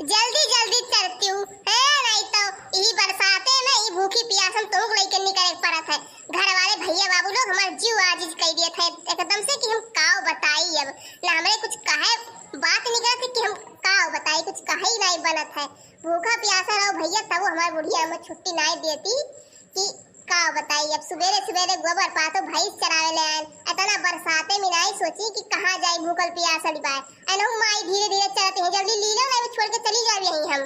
जल्दी जल्दी चलती हूँ है, नहीं तो यही बरसाते में ये भूखी प्यास हम तुम लेके निकले पड़त है। घर वाले भैया बाबू लोग हमारे जीव आजीज कह दिए थे एकदम से कि हम काव बताई अब ना हमें कुछ कहे बात निकला थी कि हम काव बताई, कुछ कहे ही नहीं बनत है। भूखा प्यासा रहो भैया तब हमारी बुढ़िया हमें छुट्टी नहीं देती कि काव बताई। अब सवेरे सवेरे गोबर पातो भैंस चरावे ले आए, इतना बरसाते में नहीं सोची कि कहाँ जाए भूखल प्यासा लिबाए। अनु माई धीरे धीरे चलते हैं, जल्दी ली लो नहीं छोड़ के चली जाए यहीं हम।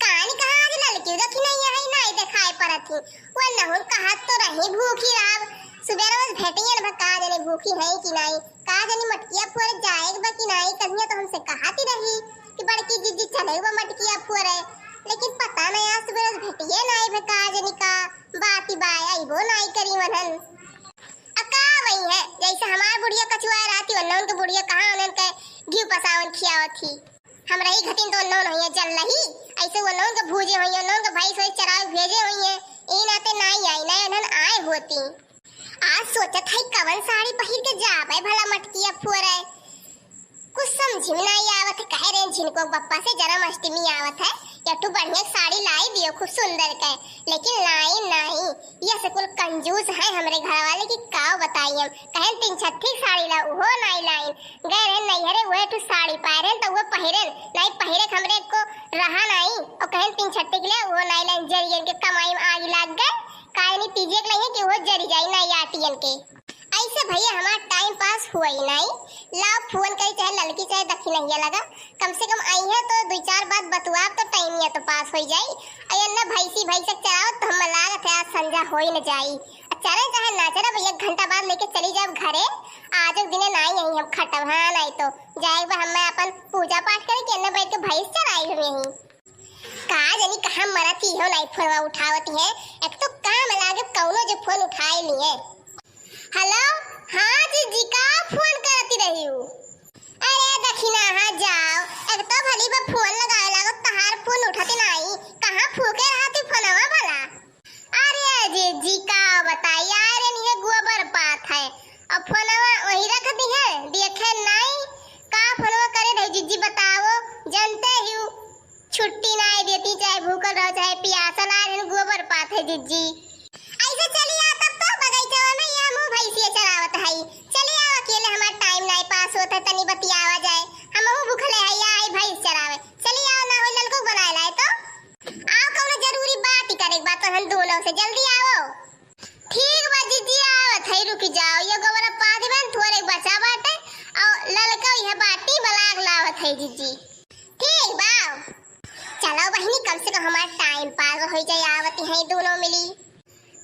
कहानी कहाँ आज लड़की रखी नहीं है नहीं दिखाई पड़त थी वो नहुन कहा तो रही भूखी राव सुबह रोज भेटिए न का जाने भूखी है कि नहीं, का जाने मटकिया फोड़ जाएगा कि नहीं। कन्या तो हमसे कहाती रही कि बड़की जीजी चले वो मटकिया फोड़े, लेकिन पता नहीं आज सुबह रोज भेटिए नहीं भका जाने का बाती बाय आई वो नहीं करी मनन। अका वही है जैसे हमार बुढ़िया कछुआ राती वन्ना उनके बुढ़िया कहां उनन के घी पसावन खियावत थी। हमरा ही घटिन तो नौन होइए जल रही ऐसे वो नौन के भूजे होइए नौन के भाई सोई चराव भेजे होइए ई नाते नहीं आई नहीं उन्हन आए होती। आज सोचत है कवन साड़ी पहिर के जाबे भला मटकिया फोरे, कुछ समझ में नहीं आवत है। कह रहे जिनको बप्पा से जन्माष्टमी आवत है या तू बढ़िया साड़ी लाई दियो खूब सुंदर के, लेकिन लाई नहीं। ये से कुल कंजूस है हमरे घर वाले की काव बताई हम कहन तीन छत्ती साड़ी ला वो नहीं लाई गए रहे नहीं हरे वो तू साड़ी पाए तो वो पहिरन नहीं पहिरे हमरे को रहा नहीं और कहन तीन छत्ती के लिए वो नहीं लाई जरियन के कमाई में आग लग गए काहे नहीं तीजे के लिए कि वो जरी जाई नहीं आटियन के। ऐसे भैया हमारा टाइम पास हुआ ही नहीं। लाओ फोन करी चाहे लड़की चाहे दखी नहीं लगा कम से कम आई है तो दो चार बात बतुआ तो टाइम या तो पास हो जाई। अरे ना भैंसी भैंसक चलाओ तो हम लागत है आज संजा हो ही न जाई। चले चाहे ना चले भैया घंटा बाद लेके चली जाओ घरे आज दिने नहीं यही हम खटब हाँ नहीं तो जाएगा हम अपन पूजा पाठ करे के ना बैठ के भैंस चराई हम यही का जानी कहां मरती हो नहीं फोन उठावती है। एक तो काम लागे कौनो जो फोन उठाए लिए। हेलो हाँ जीजी का फोन करती रही हूँ। अरे दखिना हाँ जाओ एक तो भली बा फोन लगाए लागो तहार फोन उठाती नहीं कहाँ फूके रहती फोनवा भला। अरे जीजी का बताई अरे नहीं गोबर पात है अब फोनवा वही रखती है देखे नहीं का फोनवा करे रही जीजी बताओ जानते ही छुट्टी नहीं देती चाहे भूखल रहो चाहे प्यासा ना रहे गोबर पात है जीजी। ऐसे चली आ तब तो बगीचा में या मुंह भैंसिया चरावत है चली आओ अकेले हमारा टाइम नहीं पास होता तनी बतियावा जाए हम हूं भूखले है या आई भैंस चरावे चली आओ ना हो ललको बनाए लाए तो आओ कोनो जरूरी बात ही करे बात हम दोनों से जल्दी आओ। ठीक बा जीजी आवत है रुक जाओ ये गोबर पाद में थोड़े बचा बाटे और ललका यह बाटी बलाग लावत है जीजी ठीक बा। चलो बहनी कम से कम हमारा टाइम पास हो जाए आवत है दोनों मिली।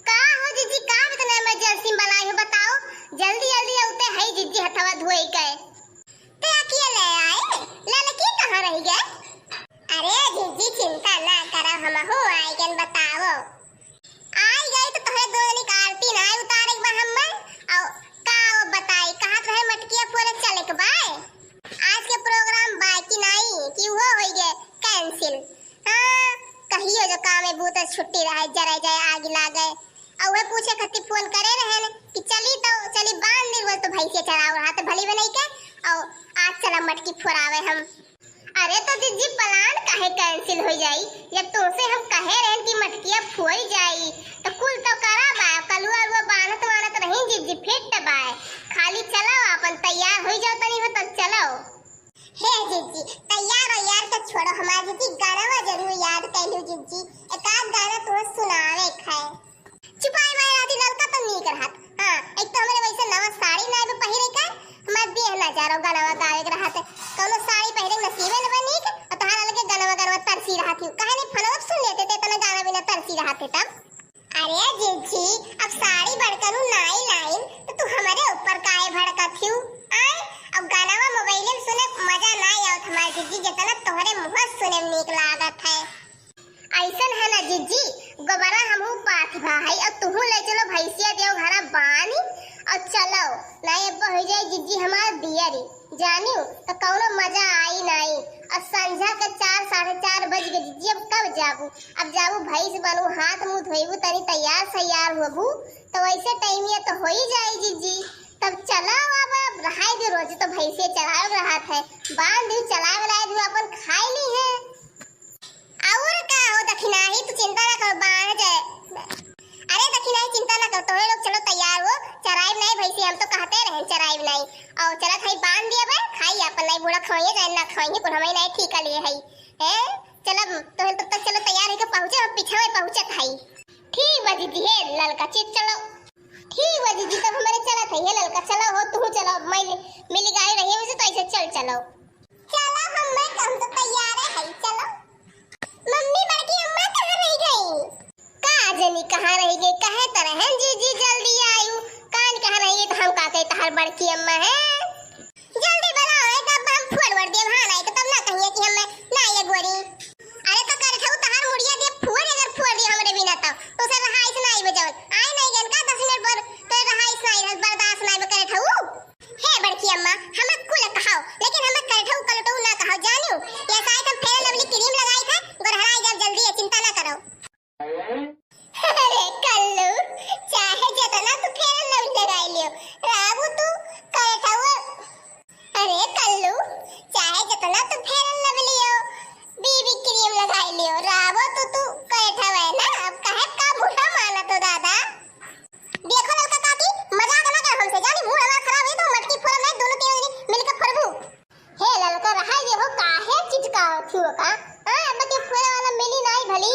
का हो जीजी का इतना इमरजेंसी बनाई हो बताओ जल्दी जल्दी आउते है जीजी हथवा धोई के ते अकेले आए लड़की कहां रह गए। अरे जीजी चिंता ना करो हम हो आए कन बताओ आई गई तो तोहरे दो जनी आरती ना उतारे बा हम और का वो बताई कहां रहे मटकिया पूरे चले के बाय आज के प्रोग्राम बाकी नहीं कि वो हो गए कैंसिल। हां कहियो जो काम है बहुत छुट्टी रहे जरा जाए आग लागे और वे पूछे खती फोन करे रहे कि चली तो चली बांध दी वो तो भैंसिया चराव रहा तो भली बनाई के और आज चला मटकी फोरावे हम। अरे तो जीजी प्लान काहे कैंसिल हो जाई जब तुमसे हम कहे रहे कि मटकिया फोई जाई तो कुल तो करा बा कलुआ वो बांधत वानत नहीं जीजी फिट बाय खाली चलो अपन तैयार हो जाओ तनी हो तो चलो। हे जीजी तैयार हो यार तो छोड़ो हमारे जीजी गाना जरूर याद कर लो जीजी एक आध गाना तो सुनावे खाए चुपाई में राती ललका तो नीक रहत। हां एक तो हमरे वैसे नवा साड़ी ना भी पहिरे का हमर देह ना जारो गाना गावे के रहत कोनो साड़ी पहिरे नसीबे न बनी के और तहार लगे गाना तरसी रहत काहे नहीं फनवा सुन लेते ते तना गाना बिना तरसी रहत तब। अरे जीजी अब साड़ी भड़कनु नाई लाइन तो तू हमारे ऊपर काहे भड़कत हूं आए अब गाना मोबाइल में सुने मजा ना आवत हमारे जीजी जितना तोहरे मुंह सुने में नीक लागत है। ऐसन है ना जीजी गोबरा हमहू पाथ भाई और तुहू ले चलो भैंसिया देव घरा बानी और चलो नहीं अब हो जाए जीजी हमार दियरी जानियो तो कौनो मजा आई नहीं और संझा के 4 साढ़े 4 बज गए जीजी अब कब जाबू अब जाबू भैंस बनू हाथ मुंह धोइबू तनी तैयार होबू तो वैसे टाइम ये तो हो ही जाए जीजी तब चलो अब रहाई दे रोज तो भैंसे चलाव रहा है बांध दी चलाव रहा है अपन खाई ली है कि हम तो कहते रहे चराई नहीं और चला खाई बांध दिया बे खाई अपन नहीं बुढ़ा खाइए जाए ना खाइए पर हमें नहीं ठीक लिए है हैं चलो तो तब तक चलो तैयार है के पहुंचे हम पीछे में पहुंचे खाई ठीक बा दीदी है ललका चित चलो ठीक बा दीदी तब हमारे चला था ये ललका चलो हो तू चलो मैं मिली गाड़ी रही है तो ऐसे चल चलो चलो हम तो तैयार है चलो मम्मी बड़की अम्मा कहां रह गई का जनी कहां रह गई कहे तरह हैं जी जी जल्दी आयु कान कहां रह गई तो हम का कहते हर बड़की अम्मा है जल्दी बनाओ है तब हम फॉरवर्ड दे हां नहीं तो तब ना कहिए कि हम ना ये गोरी अरे तो कर खाऊ तहार मुड़िया दे फुअर अगर फुअर दी हमरे बिना तो सर रहाइस नहीं बजावन आए नहीं गन का 10 मिनट पर तो रहाइस नहीं बर्दाश्त नहीं करे खाऊ हे बड़की अम्मा हम कुल कहाओ लेकिन हम कर खाऊ कलटो ना कहाओ जानियो ये शायद हम फेयर लवली क्रीम लगाई था गोरहराई जब जल्दी है चिंता ना करो अरे कल्लू चाहे जितना तू फेयर लवली लगाई लियो राबू तू कर खाऊ अरे कल्लू चाहे जितना तू फेयर लवली हो बीबी क्रीम लगाई लियो राबो तू कैठा है ना अब कहे का बुरा माना तो दादा देखो लड़का काकी मजाक ना कर हमसे जानी मुंह हमारा खराब है तो मटकी फोड़ मैं दोनों तीनों मिलकर फोड़बू हे लड़का रहाई देखो काहे चिचका थी का हां अब के फोड़े वाला मिली नहीं भली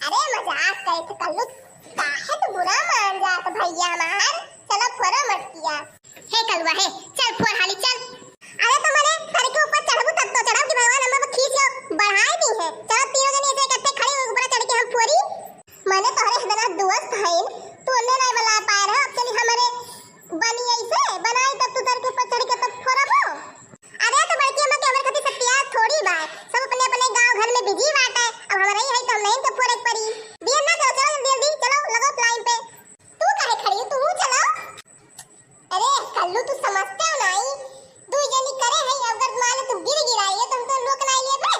अरे मजाक करे थे कल्लू काहे तो बुरा मान जात भैया हमार चलो फोड़ा मटकिया हे कलवा है चल फोड़ हाली चल अरे तो मैंने सर के ऊपर चढ़बू तब तो चढ़ाओ कि भगवान हमें खींच लो बढ़ाई दी है चलो तीनों जने ऐसे इकट्ठे खड़े हो ऊपर चढ़ के हम पूरी मैंने तोरे इतना दोस्त है तू ने नहीं बना पाए रहा अब चली हमारे बनी ऐसे बनाई तब तू सर के ऊपर चढ़ के तब फोड़बो अरे तो बड़की अम्मा के हमरे खातिर सत्या थोड़ी बा सब अपने अपने गांव घर में बिजी बाटे अब हमारा ही है तो हम नहीं तो फोड़े पड़ी देर ना करो चलो जल्दी जल्दी चलो लगो लाइन पे तू काहे खड़ी तू चलो अरे कल्लू तू समझते हो नहीं दू जनी करे है अगर मान तू गिर गिराई है तुम तो लोक नहीं लिए बे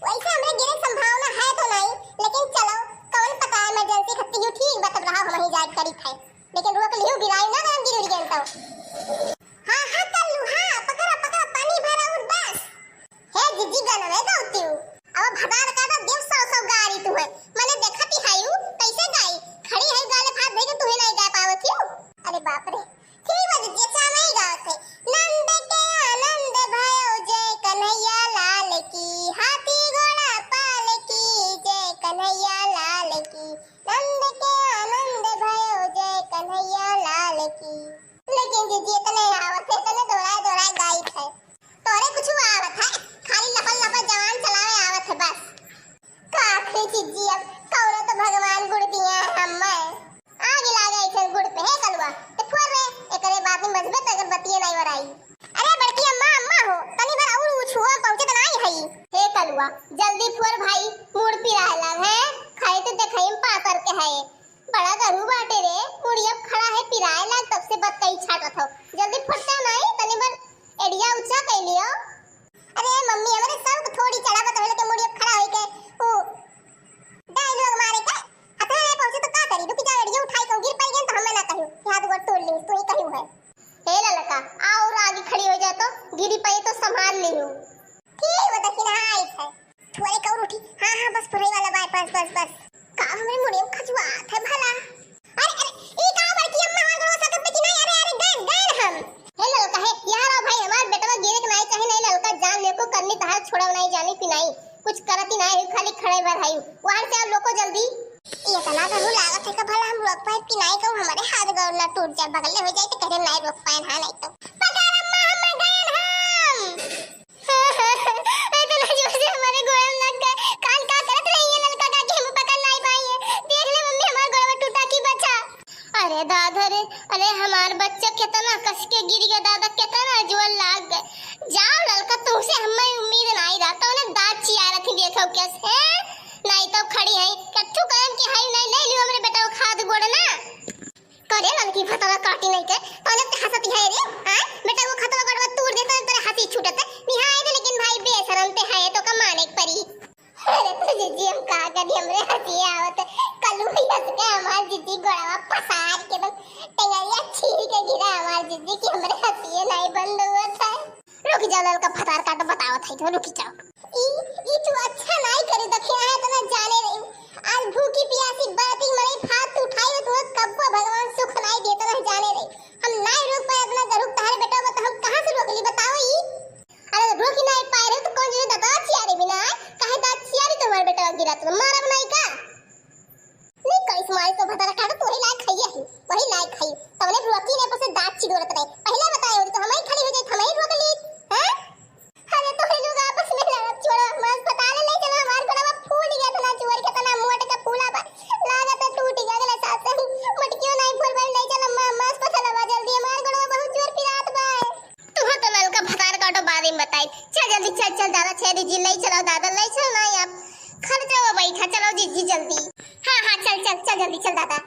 वैसे हमरे गिरे संभावना है तो नहीं लेकिन चलो कौन पता है इमरजेंसी खत्ती हूं ठीक बता रहा हम ही जाट करी थे लेकिन रोक लियो गिराई ना हम गिर गए तो हां हां कल्लू हां पकड़ा पानी भरा और बस हे जीजी गाना में गाती हूं अब भगाड़ काटा देव सौ गाड़ी तू है मैंने देखा थी हायू कैसे गाई खड़ी है गाले फाड़ दे के तू नहीं गा पावत हूं अरे बाप रे ठीक बज जैसा नहीं गाते नंद के आनंद भयो जय कन्हैया लाल की हाथी घोड़ा पाल की जय कन्हैया लाल की नंद के आनंद भयो जय कन्हैया लाल की लेकिन जीजी इतने आवत है इतने दोहरा गाई थे तोरे कुछ आवत है खाली लफल लफल जवान चलावे आवत है बस काखरी जीजी अब कौरो तो भगवान गुड़ दिया हमें आगे लागे ऐसे गुड़ पे है कलवा तो फोड़ रे एकरे बाद में मजबूत अगर बतिए नहीं वराई अरे बड़की अम्मा हो तनी भर और छुआ पहुंचे तो नहीं हई हे कलवा जल्दी फोड़ भाई मुड़ पिरा लग है खाए तो देखई पातर के है बड़ा गरू बाटे रे मुड़िया खड़ा है पिराए लग तब से बत कई छाटत हो जल्दी फटता नहीं तनी भर एड़िया ऊंचा कर लियो अरे मम्मी हमरे सब थोड़ी चढ़ा बत होले के मुड़िया खड़ा होई के ओ डायलॉग मारे के अतः नहीं पहुंचे तो का करी दुखी जा एड़िया उठाई को गिर पड़ गए तो हमें ना कहियो हाथ गोड़ तोड़ ली तू ही कहियो है हे ललका आओ और आगे खड़ी हो जा तो गिरी पई तो संभाल लियो ठीक बता कि ना आई है थोड़े कौर उठी हां बस पुरई वाला बाय बस का हमरे मुड़िया खजुआ थे भला अरे ई का बड़की अम्मा हमार गड़वा सकत कि नहीं अरे गैन हम हे ललका है यार भाई हमार बेटवा गिरे के नहीं चाहे नहीं ललका जान ले को करनी तहार छोड़ा नहीं जानी पिनाई कुछ करती नहीं खाली खड़े भर हाई वहां से आप लोग को जल्दी ये तना तो लागत है का भला हम रोक पाए पिनाई को हमारे हाथ गौर ना टूट जाए बगल में हो जाए तो करे नहीं रोक पाए हां नहीं तो पकड़ अम्मा हम गए हम इतना जोर से हमारे गोड़ लग गए कान का करत रही है ललका का के हम पकड़ नहीं पाई है देख ले मम्मी हमारा गोड़ टूटा की बचा अरे दादा रे अरे हमार बच्चा कितना कस के गिर गया दादा कितना जोर लाग गए जाओ ललका तुमसे हमें उम्मीद नहीं रहा तो उन्हें दांत चिया रखी देखो कैसे नहीं तो खड़ी है कट्ठू कहम कि हाय नहीं ले लियो हमरे बेटा को खाद गोड़ ना करे लड़की फतवा काटी नहीं के तोने ते हंसती है रे हां बेटा वो खतवा गोड़वा तोड़ देता है तेरे हंसी छूटत निहाय दे लेकिन भाई बेशरम ते है तो कमाने परी अरे तो जीजी हम का करी हमरे हंसी आवत कल्लू भी हंस के हमार जीजी गोड़वा पसार के बस टेंगरिया छील के गिरा हमार जीजी की हमरे हंसी नहीं बंद हुआ था रुक जाओ ललका फतार काट बताओ थाई तो रुक जाओ ई तू अच्छा नहीं करे दखिया है तो ना जाने रही आज भूखी प्यासी बाती मरे हाथ उठाई तो कब भगवान सुख नहीं देता नहीं जाने रही बारे में बताई। चल जल्दी चल चल दादा छेड़ी जी नहीं चलो दादा नहीं चल ना यार खर्चा वो बैठा चलो जी जी जल्दी। हाँ हाँ चल चल चल जल्दी चल दादा।